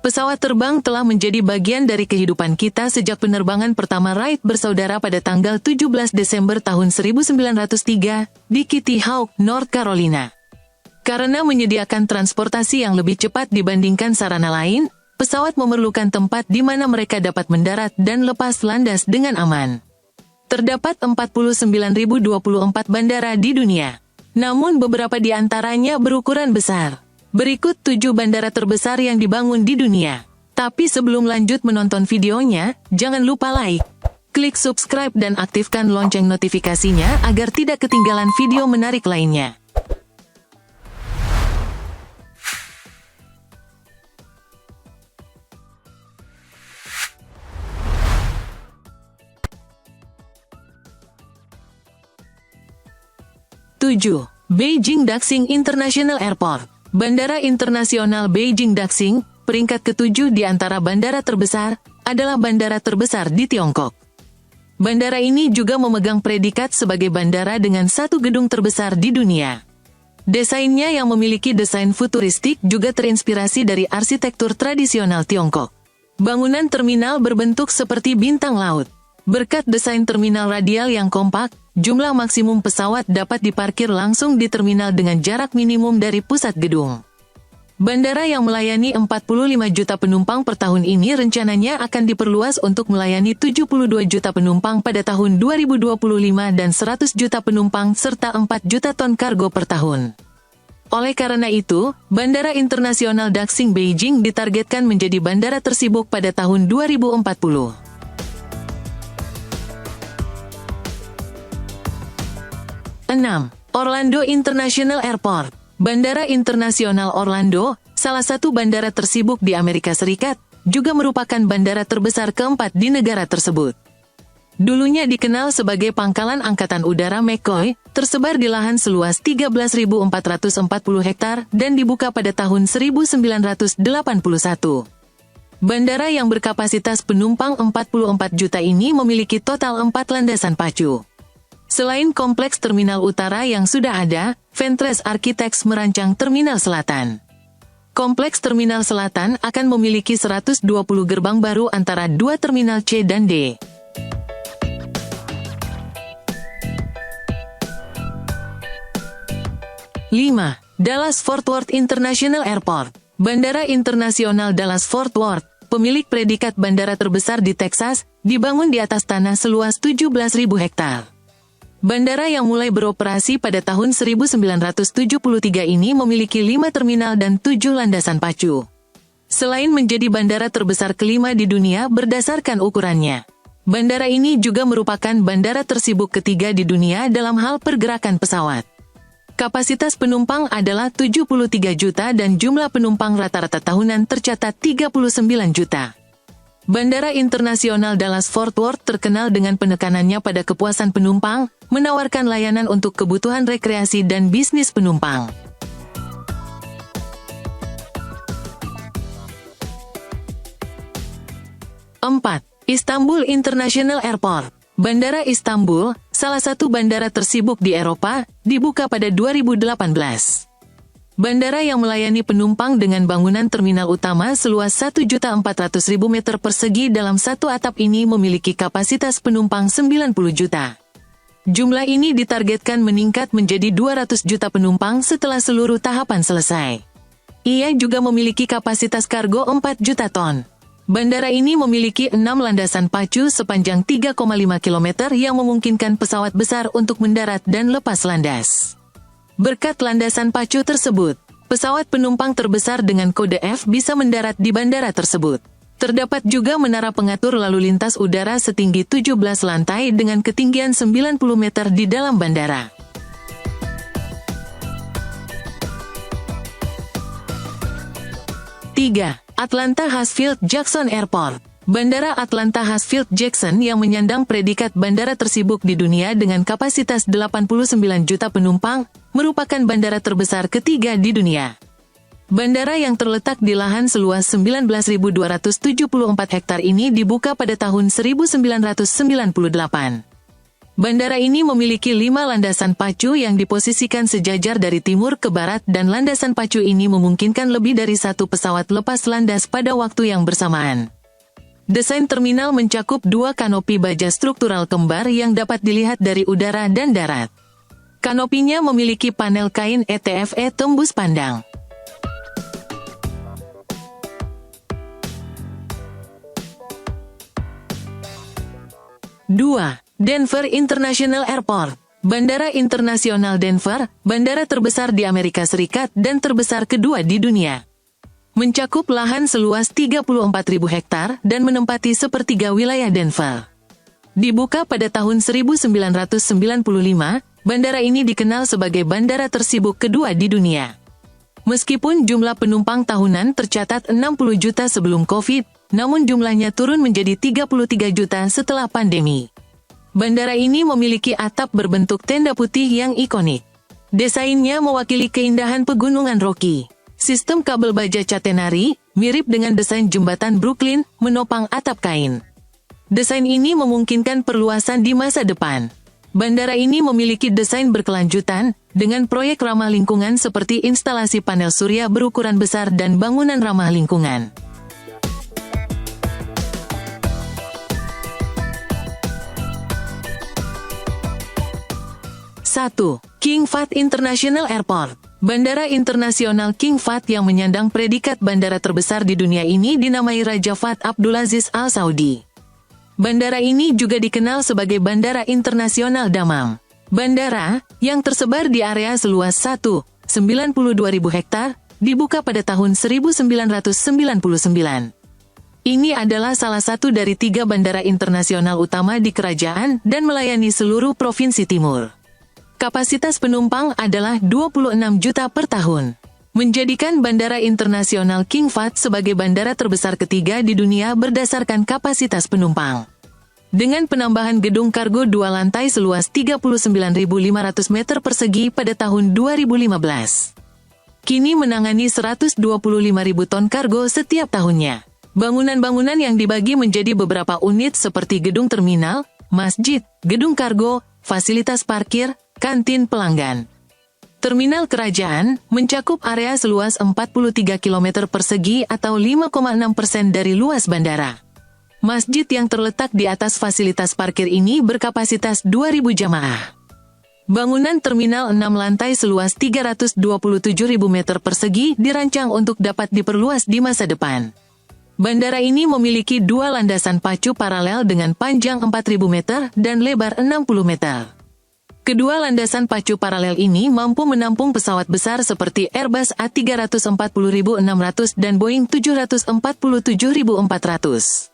Pesawat terbang telah menjadi bagian dari kehidupan kita sejak penerbangan pertama Wright bersaudara pada tanggal 17 Desember tahun 1903 di Kitty Hawk, North Carolina. Karena menyediakan transportasi yang lebih cepat dibandingkan sarana lain, pesawat memerlukan tempat di mana mereka dapat mendarat dan lepas landas dengan aman. Terdapat 49.024 bandara di dunia, namun beberapa di antaranya berukuran besar. Berikut 7 bandara terbesar yang dibangun di dunia. Tapi sebelum lanjut menonton videonya, jangan lupa like, klik subscribe dan aktifkan lonceng notifikasinya agar tidak ketinggalan video menarik lainnya. Tujuh, Beijing Daxing International Airport. Bandara Internasional Beijing Daxing, peringkat ke-7 di antara bandara terbesar, adalah bandara terbesar di Tiongkok. Bandara ini juga memegang predikat sebagai bandara dengan satu gedung terbesar di dunia. Desainnya yang memiliki desain futuristik juga terinspirasi dari arsitektur tradisional Tiongkok. Bangunan terminal berbentuk seperti bintang laut. Berkat desain terminal radial yang kompak, jumlah maksimum pesawat dapat diparkir langsung di terminal dengan jarak minimum dari pusat gedung. Bandara yang melayani 45 juta penumpang per tahun ini rencananya akan diperluas untuk melayani 72 juta penumpang pada tahun 2025 dan 100 juta penumpang serta 4 juta ton kargo per tahun. Oleh karena itu, Bandara Internasional Daxing Beijing ditargetkan menjadi bandara tersibuk pada tahun 2040. 6. Orlando International Airport. Bandara Internasional Orlando, salah satu bandara tersibuk di Amerika Serikat, juga merupakan bandara terbesar keempat di negara tersebut. Dulunya dikenal sebagai Pangkalan Angkatan Udara McCoy, tersebar di lahan seluas 13.440 hektar dan dibuka pada tahun 1981. Bandara yang berkapasitas penumpang 44 juta ini memiliki total 4 landasan pacu. Selain kompleks terminal utara yang sudah ada, Ventres Architects merancang terminal selatan. Kompleks terminal selatan akan memiliki 120 gerbang baru antara 2 terminal C dan D. Lima, Dallas-Fort Worth International Airport. Bandara Internasional Dallas-Fort Worth, pemilik predikat bandara terbesar di Texas, dibangun di atas tanah seluas 17.000 hektar. Bandara yang mulai beroperasi pada tahun 1973 ini memiliki 5 terminal dan 7 landasan pacu. Selain menjadi bandara terbesar kelima di dunia berdasarkan ukurannya, bandara ini juga merupakan bandara tersibuk ketiga di dunia dalam hal pergerakan pesawat. Kapasitas penumpang adalah 73 juta dan jumlah penumpang rata-rata tahunan tercatat 39 juta. Bandara Internasional Dallas-Fort Worth terkenal dengan penekanannya pada kepuasan penumpang, menawarkan layanan untuk kebutuhan rekreasi dan bisnis penumpang. 4. Istanbul International Airport. Bandara Istanbul, salah satu bandara tersibuk di Eropa, dibuka pada 2018. Bandara yang melayani penumpang dengan bangunan terminal utama seluas 1.400.000 meter persegi dalam satu atap ini memiliki kapasitas penumpang 90 juta. Jumlah ini ditargetkan meningkat menjadi 200 juta penumpang setelah seluruh tahapan selesai. Ia juga memiliki kapasitas kargo 4 juta ton. Bandara ini memiliki 6 landasan pacu sepanjang 3,5 km yang memungkinkan pesawat besar untuk mendarat dan lepas landas. Berkat landasan pacu tersebut, pesawat penumpang terbesar dengan kode F bisa mendarat di bandara tersebut. Terdapat juga menara pengatur lalu lintas udara setinggi 17 lantai dengan ketinggian 90 meter di dalam bandara. Tiga, Atlanta Hartsfield Jackson Airport. Bandara Atlanta Hartsfield Jackson yang menyandang predikat bandara tersibuk di dunia dengan kapasitas 89 juta penumpang, merupakan bandara terbesar ketiga di dunia. Bandara yang terletak di lahan seluas 19.274 hektar ini dibuka pada tahun 1998. Bandara ini memiliki 5 landasan pacu yang diposisikan sejajar dari timur ke barat dan landasan pacu ini memungkinkan lebih dari satu pesawat lepas landas pada waktu yang bersamaan. Desain terminal mencakup 2 kanopi baja struktural kembar yang dapat dilihat dari udara dan darat. Kanopinya memiliki panel kain ETFE tembus pandang. Dua. Denver International Airport. Bandara Internasional Denver, bandara terbesar di Amerika Serikat dan terbesar kedua di dunia. Mencakup lahan seluas 34.000 hektar dan menempati sepertiga wilayah Denver. Dibuka pada tahun 1995, bandara ini dikenal sebagai bandara tersibuk kedua di dunia. Meskipun jumlah penumpang tahunan tercatat 60 juta sebelum COVID, namun jumlahnya turun menjadi 33 juta setelah pandemi. Bandara ini memiliki atap berbentuk tenda putih yang ikonik. Desainnya mewakili keindahan pegunungan Rocky. Sistem kabel baja catenari, mirip dengan desain jembatan Brooklyn, menopang atap kain. Desain ini memungkinkan perluasan di masa depan. Bandara ini memiliki desain berkelanjutan, dengan proyek ramah lingkungan seperti instalasi panel surya berukuran besar dan bangunan ramah lingkungan. 1. King Fahd International Airport. Bandara Internasional King Fahd yang menyandang predikat bandara terbesar di dunia ini dinamai Raja Fahd Abdulaziz Al Saudi. Bandara ini juga dikenal sebagai Bandara Internasional Dammam. Bandara, yang tersebar di area seluas 1,92.000 hektar, dibuka pada tahun 1999. Ini adalah salah satu dari 3 bandara internasional utama di kerajaan dan melayani seluruh provinsi timur. Kapasitas penumpang adalah 26 juta per tahun, menjadikan Bandara Internasional King Fahd sebagai bandara terbesar ketiga di dunia berdasarkan kapasitas penumpang. Dengan penambahan gedung kargo 2 lantai seluas 39.500 meter persegi pada tahun 2015. Kini menangani 125.000 ton kargo setiap tahunnya. Bangunan-bangunan yang dibagi menjadi beberapa unit seperti gedung terminal, masjid, gedung kargo, fasilitas parkir, kantin pelanggan. Terminal kerajaan mencakup area seluas 43 km persegi atau 5,6% dari luas bandara. Masjid yang terletak di atas fasilitas parkir ini berkapasitas 2.000 jamaah. Bangunan terminal 6 lantai seluas 327.000 meter persegi dirancang untuk dapat diperluas di masa depan. Bandara ini memiliki 2 landasan pacu paralel dengan panjang 4.000 meter dan lebar 60 meter. Kedua landasan pacu paralel ini mampu menampung pesawat besar seperti Airbus A340.600 dan Boeing 747.400.